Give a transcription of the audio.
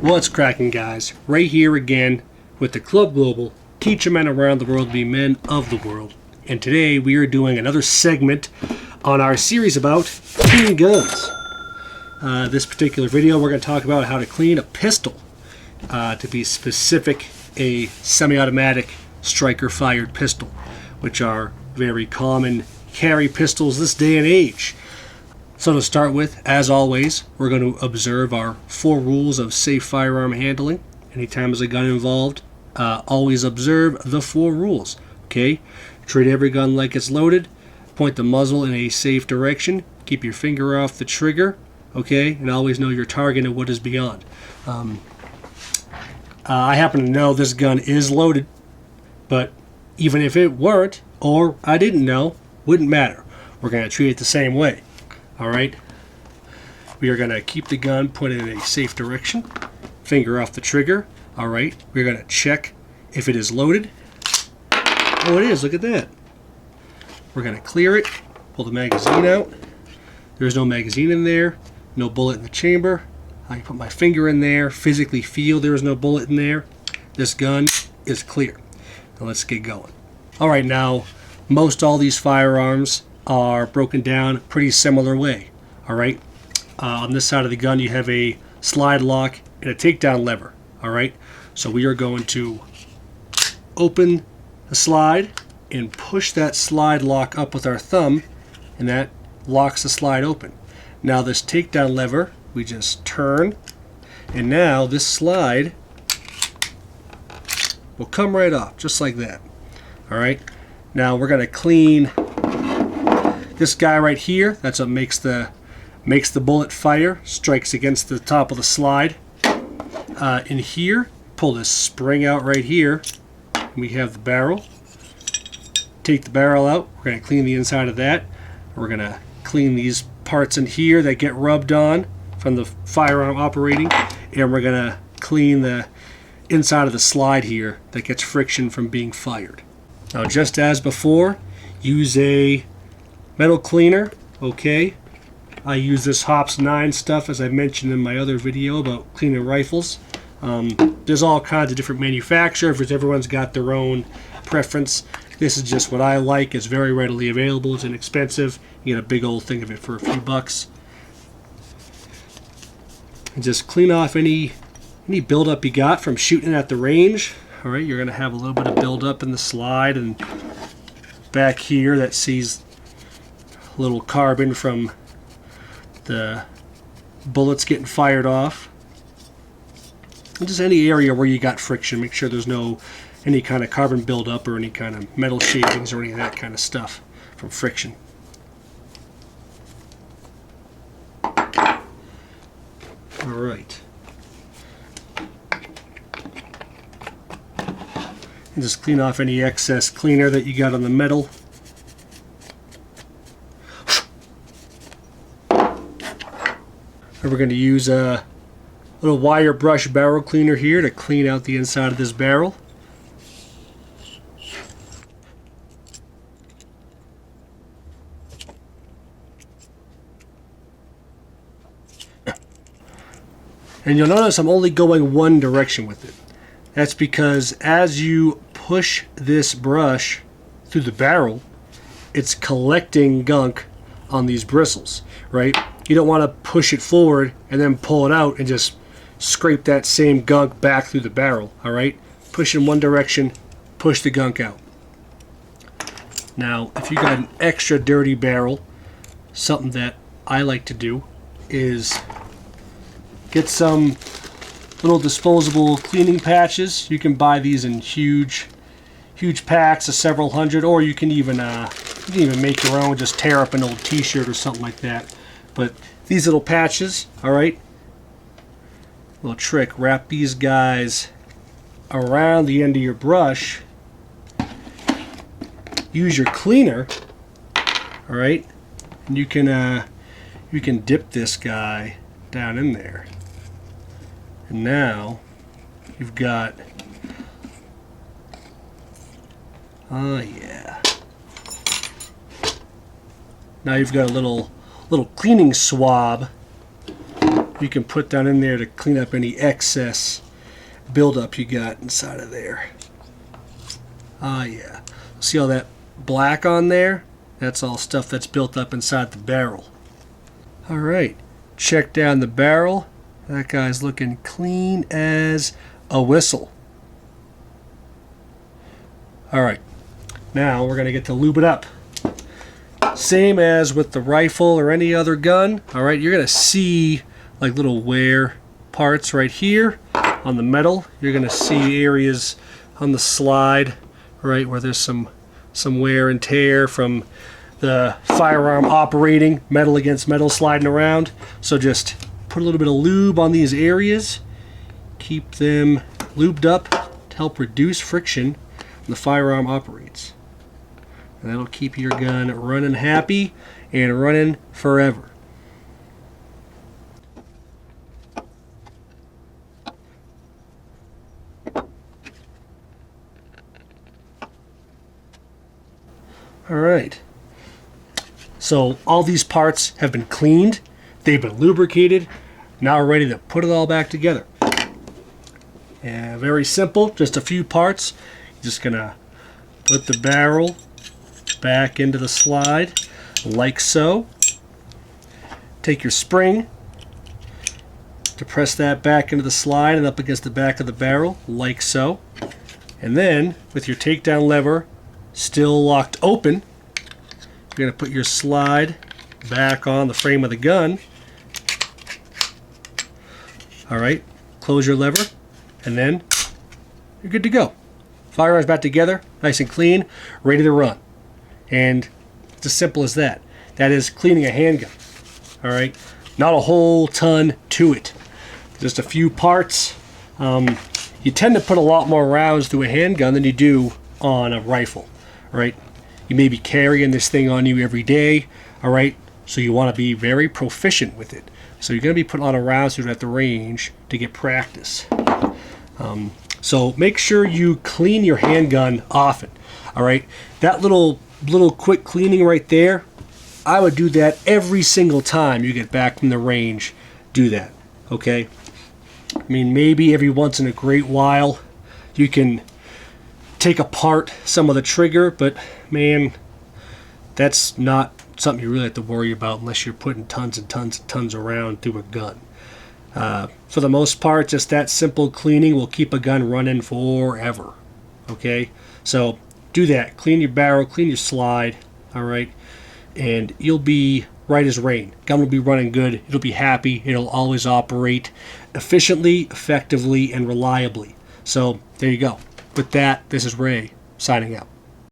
What's cracking, guys? Right here again with the Club Global, teaching men around the world to be men of the world. And today we are doing another segment on our series about cleaning guns. This particular video we're going to talk about how to clean a pistol. To be specific, a semi-automatic striker-fired pistol, which are very common carry pistols this day and age. So to start with, as always, we're going to observe our 4 rules of safe firearm handling. Anytime there's a gun involved, always observe the 4 rules. Okay? Treat every gun like it's loaded. Point the muzzle in a safe direction. Keep your finger off the trigger. Okay? And always know your target and what is beyond. I happen to know this gun is loaded, but even if it weren't, or I didn't know, wouldn't matter. We're going to treat it the same way. Alright, we are going to keep the gun pointed in a safe direction, finger off the trigger. Alright, we're going to check if it is loaded. Oh, it is, look at that. We're going to clear it, pull the magazine out. There's no magazine in there, no bullet in the chamber. I put my finger in there, physically feel there is no bullet in there. This gun is clear. Now let's get going. Alright, now, most all these firearms are broken down a pretty similar way. Alright, on this side of the gun you have a slide lock and a takedown lever. Alright, so we are going to open the slide and push that slide lock up with our thumb, and that locks the slide open. Now this takedown lever, we just turn, and now this slide will come right off, just like that. Alright, now we're going to clean this guy right here. That's what makes the bullet fire, strikes against the top of the slide. In here, pull this spring out right here, and we have the barrel. Take the barrel out. We're going to clean the inside of that. We're going to clean these parts in here that get rubbed on from the firearm operating, and we're going to clean the inside of the slide here that gets friction from being fired. Now, just as before, use a metal cleaner. Okay, I use this Hops 9 stuff, as I mentioned in my other video about cleaning rifles. There's all kinds of different manufacturers. Everyone's got their own preference. This is just what I like. It's very readily available. It's inexpensive. You get a big old thing of it for a few bucks. And just clean off any buildup you got from shooting at the range. All right, you're going to have a little bit of buildup in the slide and back here that sees a little carbon from the bullets getting fired off. And just any area where you got friction, make sure there's no any kind of carbon buildup or any kind of metal shavings or any of that kind of stuff from friction. All right. And just clean off any excess cleaner that you got on the metal. And we're going to use a little wire brush barrel cleaner here to clean out the inside of this barrel. And you'll notice I'm only going one direction with it. That's because as you push this brush through the barrel, it's collecting gunk on these bristles, right? You don't want to push it forward and then pull it out and just scrape that same gunk back through the barrel, alright? Push in one direction, push the gunk out. Now, if you got an extra dirty barrel, something that I like to do is get some little disposable cleaning patches. You can buy these in huge packs of several hundred, or you can even make your own. Just tear up an old t-shirt or something like that. But these little patches, alright, little trick, wrap these guys around the end of your brush, use your cleaner, alright, and you can dip this guy down in there. And now you've got, oh yeah, now you've got a little cleaning swab you can put down in there to clean up any excess buildup you got inside of there. Ah, yeah. See all that black on there? That's all stuff that's built up inside the barrel. Alright, check down the barrel. That guy's looking clean as a whistle. Alright, now we're going to get to lube it up. Same as with the rifle or any other gun. Alright, you're going to see like little wear parts right here on the metal. You're going to see areas on the slide, right, where there's some wear and tear from the firearm operating, metal against metal sliding around. So just put a little bit of lube on these areas. Keep them lubed up to help reduce friction when the firearm operates. And that'll keep your gun running happy and running forever. Alright, so all these parts have been cleaned, they've been lubricated, now we're ready to put it all back together. And very simple, just a few parts. You're just going to put the barrel back into the slide, like so. Take your spring, depress that back into the slide and up against the back of the barrel, like so. And then, with your takedown lever still locked open, you're going to put your slide back on the frame of the gun. Alright, close your lever, and then you're good to go. Firearms back together, nice and clean, ready to run. And it's as simple as that. That is cleaning a handgun. Alright, not a whole ton to it. Just a few parts. You tend to put a lot more rounds through a handgun than you do on a rifle. Right? You may be carrying this thing on you every day, alright? So you want to be very proficient with it. So you're going to be putting a lot of rounds through it at the range to get practice. So make sure you clean your handgun often, alright? That little quick cleaning right there, I would do that every single time you get back from the range. Do that, okay? I mean, maybe every once in a great while you can take apart some of the trigger, but man, that's not something you really have to worry about unless you're putting tons and tons and tons around through a gun. For the most part, just that simple cleaning will keep a gun running forever. Okay, so do that. Clean your barrel, clean your slide, all right, and you'll be right as rain. Gun will be running good. It'll be happy. It'll always operate efficiently, effectively, and reliably. So there you go. With that, this is Ray signing out.